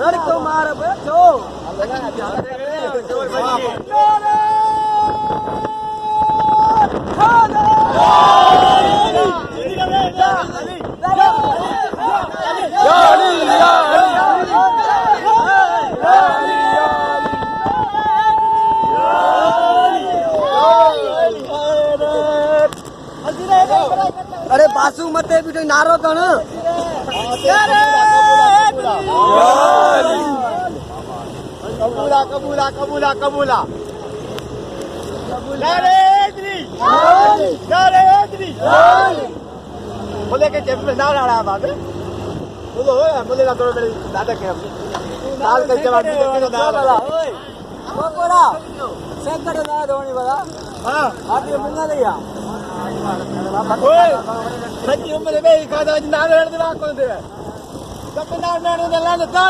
लड़को मार बैठो अरे बासु मते भी तो नारो कण कबूला कबूला कबूला कबूला बोले के जेब में ना रहा बात बोलो बोले ना करो मेरे दादा के साल के जवान के दादा ओए कोकोड़ा सेकड़ ना धोनी वाला हां आप ये मुंगा लिया ओए सच्ची उम्र में खादा ना लड़ते ना कौन दे सब ना ना ना ना